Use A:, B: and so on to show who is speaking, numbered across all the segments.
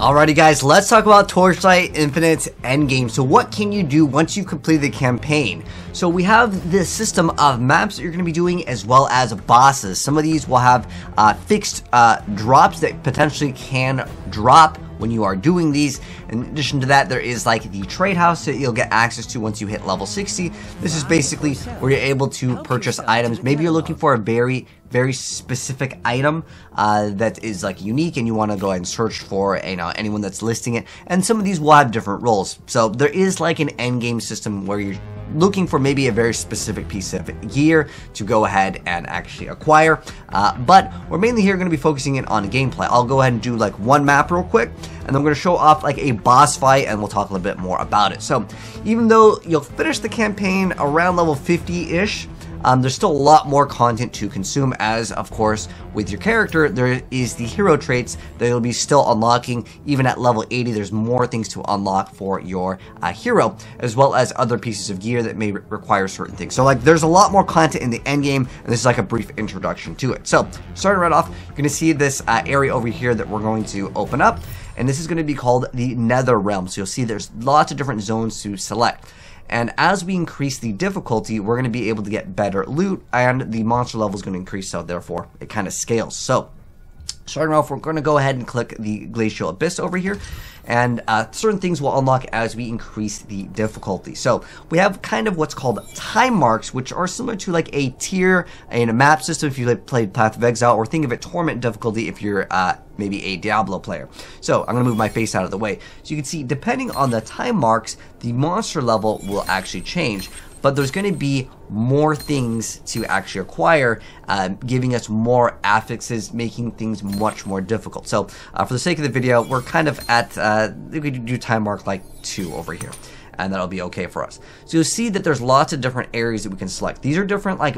A: Alrighty guys, let's talk about Torchlight Infinite's endgame. So what can you do once you've completed the campaign? So we have this system of maps that you're going to be doing as well as bosses. Some of these will have fixed drops that potentially can drop when you are doing these. In addition to that, there is like the trade house that you'll get access to once you hit level 60. This is basically where you're able to purchase items. Maybe you're looking for a very specific item that is like unique and you want to go ahead and search for anyone that's listing it, and some of these will have different roles. So there is like an end game system where you're looking for maybe a very specific piece of gear to go ahead and actually acquire, but we're mainly here going to be focusing in on gameplay. I'll go ahead and do like one map real quick, and then I'm going to show off like a boss fight and we'll talk a little bit more about it. So even though you'll finish the campaign around level 50-ish, there's still a lot more content to consume, as of course with your character there is the hero traits that you'll be still unlocking. Even at level 80 there's more things to unlock for your hero, as well as other pieces of gear that may require certain things. So like there's a lot more content in the end game, and this is like a brief introduction to it. So starting right off, you're going to see this area over here that we're going to open up, and this is going to be called the Netherrealm. So you'll see there's lots of different zones to select. And as we increase the difficulty, we're going to be able to get better loot, and the monster level is going to increase, so therefore it kind of scales. So starting off, we're going to go ahead and click the Glacial Abyss over here, and certain things will unlock as we increase the difficulty. So we have kind of what's called time marks, which are similar to like a tier in a map system if you played Path of Exile, or think of it torment difficulty if you're maybe a Diablo player. So I'm going to move my face out of the way. So you can see, depending on the time marks, the monster level will actually change. But there's going to be more things to actually acquire, giving us more affixes, making things much more difficult. So for the sake of the video, we're kind of at, we could do time mark like 2 over here, and that'll be okay for us. So you'll see that there's lots of different areas that we can select. These are different, like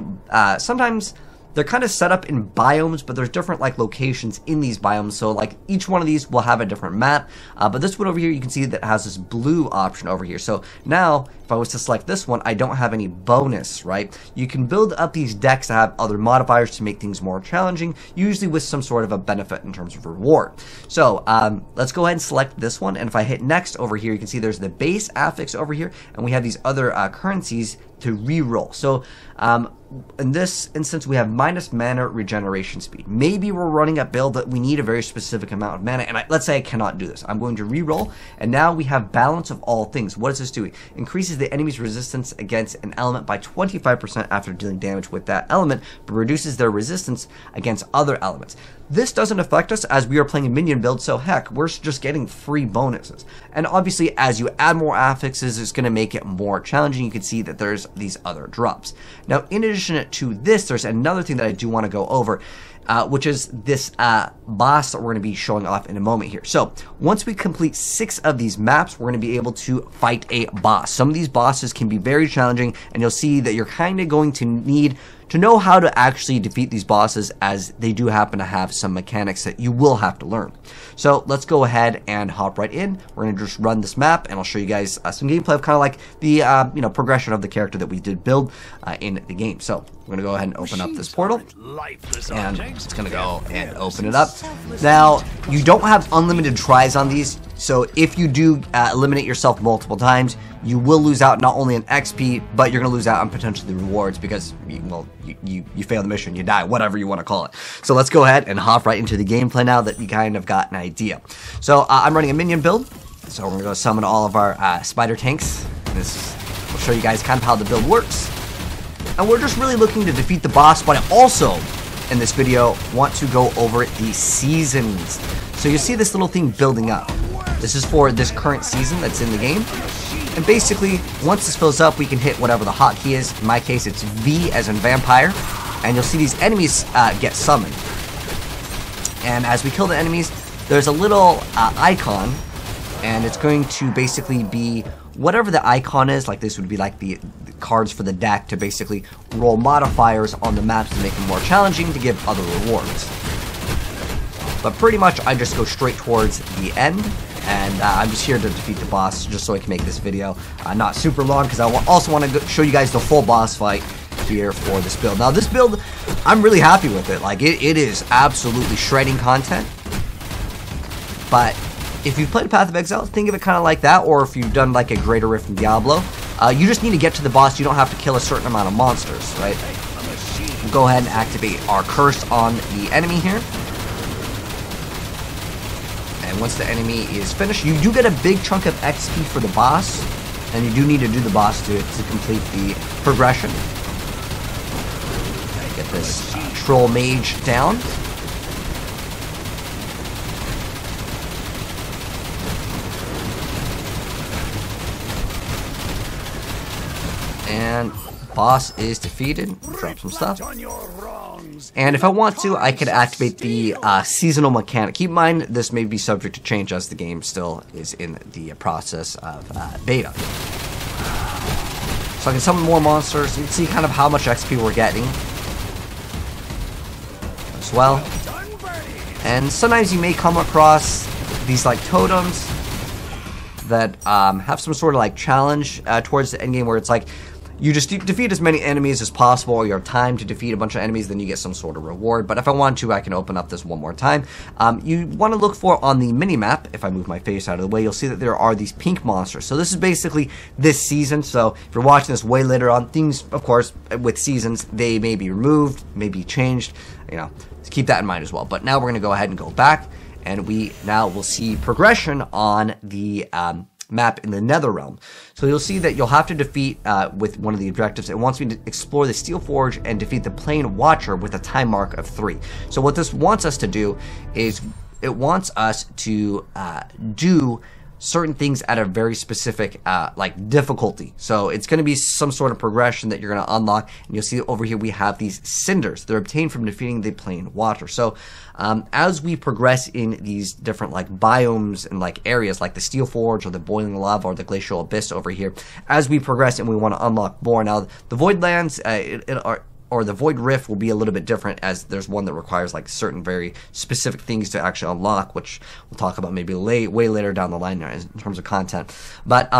A: sometimes they're kind of set up in biomes, but there's different like locations in these biomes. So like each one of these will have a different map. But this one over here, you can see that has this blue option over here. So now if I was to select this one, I don't have any bonus, right? You can build up these decks to have other modifiers to make things more challenging, usually with some sort of a benefit in terms of reward. So let's go ahead and select this one. And if I hit next over here, you can see there's the base affix over here, and we have these other currencies to reroll. So in this instance, we have minus mana regeneration speed. Maybe we're running a build that we need a very specific amount of mana, and let's say I cannot do this. I'm going to reroll, and now we have balance of all things. What is this doing? Increases the enemy's resistance against an element by 25% after dealing damage with that element, but reduces their resistance against other elements. This doesn't affect us as we are playing a minion build, so heck, we're just getting free bonuses. And obviously, as you add more affixes, it's going to make it more challenging. You can see that there's these other drops. Now, in addition to this, there's another thing that I do want to go over, which is this boss that we're going to be showing off in a moment here. So once we complete 6 of these maps, we're going to be able to fight a boss. Some of these bosses can be very challenging, and you'll see that you're kind of going to need to know how to actually defeat these bosses, as they do happen to have some mechanics that you will have to learn. So let's go ahead and hop right in. We're going to just run this map, and I'll show you guys some gameplay of kind of like the progression of the character that we did build in the game. So we're going to go ahead and open up this portal, and it's going to go and open it up. Now, you don't have unlimited tries on these, so if you do eliminate yourself multiple times, you will lose out not only on XP, but you're going to lose out on potentially the rewards because, well, you fail the mission, you die, whatever you want to call it. So let's go ahead and hop right into the gameplay now that you kind of got an idea. So I'm running a minion build, so we're going to go summon all of our spider tanks. This will show you guys kind of how the build works. And we're just really looking to defeat the boss, but I also, in this video, want to go over the seasons. So you see this little thing building up. This is for this current season that's in the game. And basically, once this fills up, we can hit whatever the hotkey is. In my case, it's V as in vampire. And you'll see these enemies get summoned. And as we kill the enemies, there's a little icon. And it's going to basically be whatever the icon is. Like this would be like the cards for the deck to basically roll modifiers on the maps to make them more challenging to give other rewards. But pretty much, I just go straight towards the end. And I'm just here to defeat the boss, just so I can make this video not super long, because I also want to show you guys the full boss fight here for this build. Now, this build, I'm really happy with it. Like, it is absolutely shredding content. But if you've played Path of Exile, think of it kind of like that, or if you've done like a Greater Rift in Diablo, you just need to get to the boss. You don't have to kill a certain amount of monsters, right? We'll go ahead and activate our curse on the enemy here. And once the enemy is finished, you do get a big chunk of XP for the boss, and you do need to do the boss to complete the progression. Get this troll mage down. And boss is defeated. Drop some stuff. And if I want to, I could activate the seasonal mechanic. Keep in mind, this may be subject to change as the game still is in the process of beta. So I can summon more monsters. You can see kind of how much XP we're getting as well. And sometimes you may come across these like totems that have some sort of like challenge towards the end game, where it's like you just defeat as many enemies as possible, or you have time to defeat a bunch of enemies, then you get some sort of reward. But if I want to, I can open up this one more time. You want to look for on the mini-map, if I move my face out of the way, you'll see that there are these pink monsters. So this is basically this season. So if you're watching this way later on, things, of course, with seasons, they may be removed, may be changed. You know, keep that in mind as well. But now we're going to go ahead and go back, and we now will see progression on the map in the Netherrealm. So you'll see that you'll have to defeat with one of the objectives. It wants me to explore the Steel Forge and defeat the Plane Watcher with a time mark of 3. So what this wants us to do is it wants us to do certain things at a very specific like difficulty. So it's going to be some sort of progression that you're going to unlock, and you'll see over here we have these cinders. They're obtained from defeating the Plane Watcher. So as we progress in these different like biomes and like areas like the Steel Forge or the Boiling Lava or the Glacial Abyss over here, as we progress and we want to unlock more. Now the Voidlands or the Void Rift will be a little bit different, as there's one that requires like certain very specific things to actually unlock, which we'll talk about maybe way later down the line in terms of content. But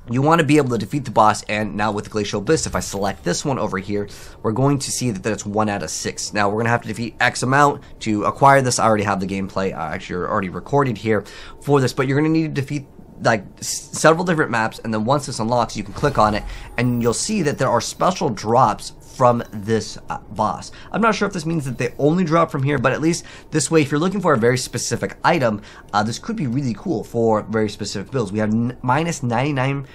A: you want to be able to defeat the boss. And now with the Glacial Abyss, if I select this one over here, we're going to see that it's 1 out of 6. Now we're going to have to defeat X amount to acquire this. I already have the gameplay actually already recorded here for this, but you're going to need to defeat like several different maps, and then once this unlocks, you can click on it and you'll see that there are special drops from this boss. I'm not sure if this means that they only drop from here, but at least this way, if you're looking for a very specific item, this could be really cool for very specific builds. We have minus 99%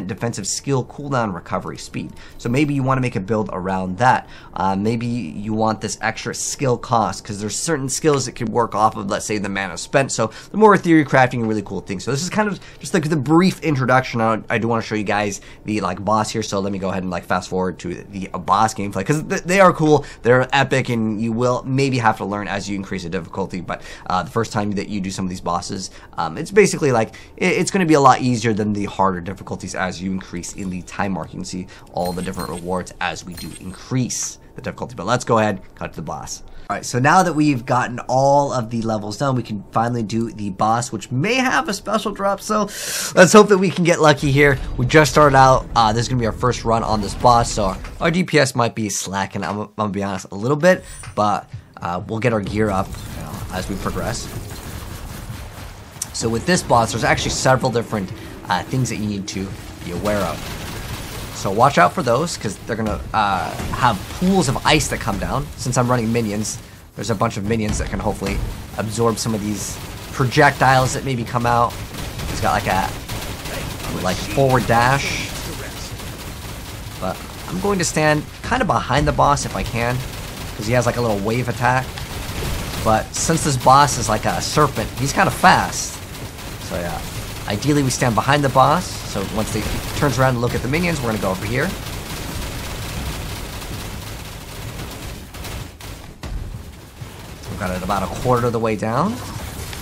A: defensive skill cooldown recovery speed. So maybe you want to make a build around that. Maybe you want this extra skill cost, because there's certain skills that could work off of, let's say, the mana spent. So the more theory crafting, a really cool thing. So this is kind of just like the brief introduction. I do want to show you guys the like boss here. So let me go ahead and like fast forward to the boss gameplay, because they are cool, they're epic, and you will maybe have to learn as you increase the difficulty. But the first time that you do some of these bosses, it's basically like it's going to be a lot easier than the harder difficulties as you increase in the time mark. You can see all the different rewards as we do increase the difficulty. But let's go ahead, cut to the boss. Alright, so now that we've gotten all of the levels done, we can finally do the boss, which may have a special drop. So let's hope that we can get lucky here. We just started out. This is going to be our first run on this boss, so our DPS might be slacking, I'm going to be honest, a little bit. But we'll get our gear up as we progress. So with this boss, there's actually several different things that you need to be aware of. So watch out for those, because they're going to have pools of ice that come down. Since I'm running minions, there's a bunch of minions that can hopefully absorb some of these projectiles that maybe come out. He's got like forward dash. But I'm going to stand kind of behind the boss if I can, because he has like a little wave attack. But since this boss is like a serpent, he's kind of fast. So yeah, ideally we stand behind the boss. So once he turns around and look at the minions, we're going to go over here. We've got it about a quarter of the way down.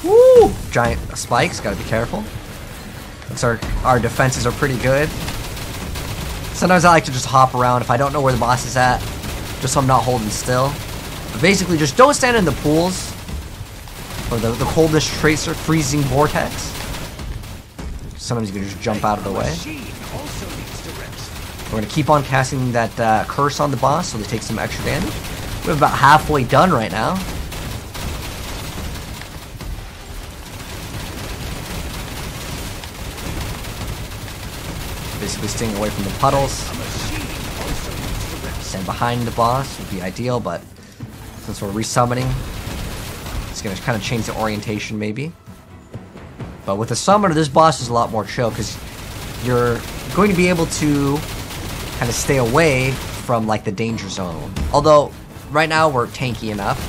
A: Woo! Giant spikes, got to be careful. Looks like our defenses are pretty good. Sometimes I like to just hop around if I don't know where the boss is at, just so I'm not holding still. But basically, just don't stand in the pools or the coldness tracer, freezing vortex. Sometimes you can just jump out of the way. We're going to keep on casting that curse on the boss so they take some extra damage. We're about halfway done right now. Basically staying away from the puddles. Stand behind the boss would be ideal, but since we're resummoning, it's going to kind of change the orientation maybe. But with a summoner, this boss is a lot more chill because you're going to be able to kind of stay away from like the danger zone. Although right now we're tanky enough.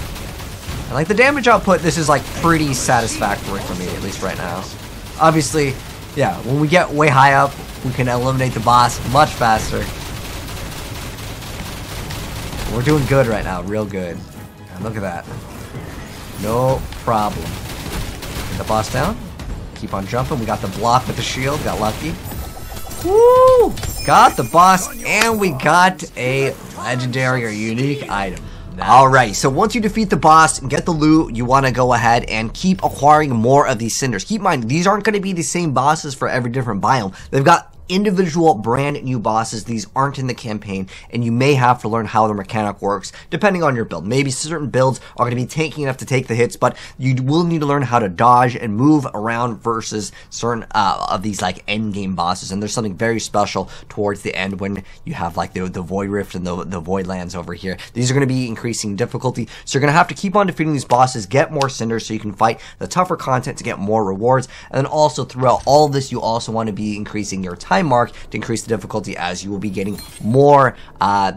A: And like the damage output, this is like pretty satisfactory for me, at least right now. Obviously, yeah, when we get way high up, we can eliminate the boss much faster. We're doing good right now, real good. And look at that. No problem. Get the boss down. Keep on jumping. We got the block with the shield. Got lucky. Woo! Got the boss, and we got a legendary or unique item. Alright, so once you defeat the boss and get the loot, you want to go ahead and keep acquiring more of these cinders. Keep in mind, these aren't going to be the same bosses for every different biome. They've got individual brand new bosses. These aren't in the campaign, and you may have to learn how the mechanic works depending on your build. Maybe certain builds are going to be tanky enough to take the hits, but you will need to learn how to dodge and move around versus certain of these like end game bosses. And there's something very special towards the end when you have like the Void Rift and the Void Lands over here. These are going to be increasing difficulty, so you're going to have to keep on defeating these bosses, get more cinders so you can fight the tougher content to get more rewards. And then also throughout all of this, you also want to be increasing your time mark to increase the difficulty, as you will be getting more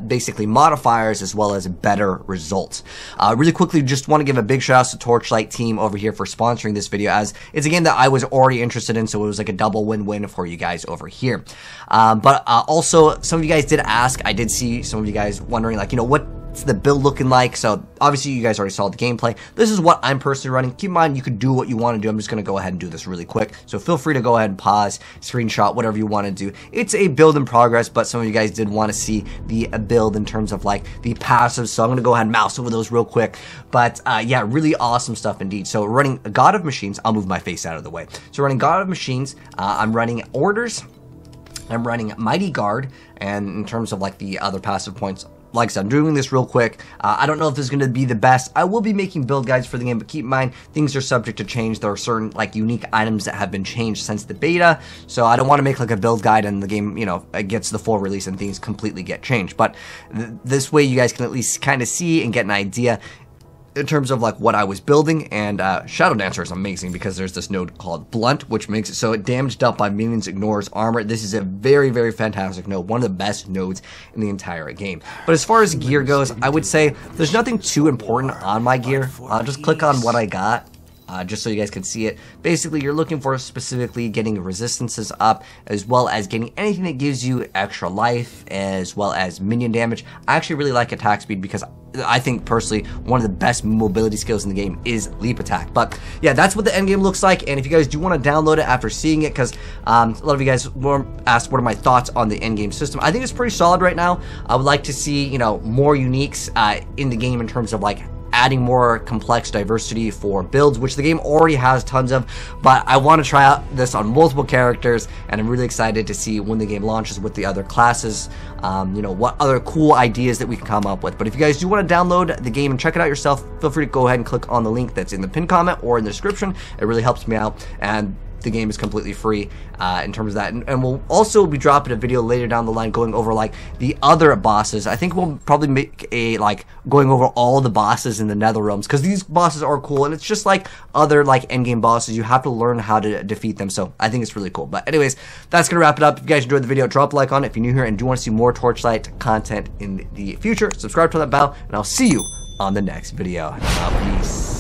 A: basically modifiers as well as better results. Really quickly, just want to give a big shout out to Torchlight team over here for sponsoring this video, as it's a game that I was already interested in, so it was like a double win-win for you guys over here. But also, some of you guys did ask, I did see some of you guys wondering, like, you know, what's the build looking like? So obviously you guys already saw the gameplay. This is what I'm personally running. Keep in mind, you could do what you want to do. I'm just going to go ahead and do this really quick, so feel free to go ahead and pause, screenshot, whatever you want to do. It's a build in progress, but some of you guys did want to see the build in terms of like the passive, so I'm going to go ahead and mouse over those real quick. But yeah, really awesome stuff indeed. So running God of Machines, I'll move my face out of the way. So running God of Machines, I'm running Orders, I'm running Mighty Guard, and in terms of like the other passive points, like I said, I'm doing this real quick. I don't know if this is going to be the best. I will be making build guides for the game, but keep in mind, things are subject to change. There are certain like unique items that have been changed since the beta, so I don't want to make like a build guide and the game, you know, it gets the full release and things completely get changed. But this way you guys can at least kind of see and get an idea in terms of like what I was building. And Shadow Dancer is amazing because there's this node called Blunt, which makes it so it damage dealt by minions ignores armor. This is a very, very fantastic node, one of the best nodes in the entire game. But as far as gear goes, I would say there's nothing too important on my gear. Just click on what I got. Just so you guys can see it. Basically, you're looking for specifically getting resistances up, as well as getting anything that gives you extra life, as well as minion damage. I actually really like attack speed because I think personally one of the best mobility skills in the game is leap attack. But yeah, that's what the end game looks like. And if you guys do want to download it after seeing it, because a lot of you guys asked what are my thoughts on the end game system, I think it's pretty solid right now. I would like to see, you know, more uniques in the game in terms of like adding more complex diversity for builds, which the game already has tons of, but I want to try out this on multiple characters, and I'm really excited to see when the game launches with the other classes, you know, what other cool ideas that we can come up with. But if you guys do want to download the game and check it out yourself, feel free to go ahead and click on the link that's in the pinned comment or in the description. It really helps me out, and the game is completely free in terms of that. And we'll also be dropping a video later down the line going over like the other bosses. I think we'll probably make a like going over all the bosses in the Netherrealms, because these bosses are cool, and it's just like other like endgame bosses. You have to learn how to defeat them, so I think it's really cool. But anyways, that's gonna wrap it up. If you guys enjoyed the video, drop a like on it. If you're new here and do want to see more Torchlight content in the future, subscribe to that bell, and I'll see you on the next video. Peace.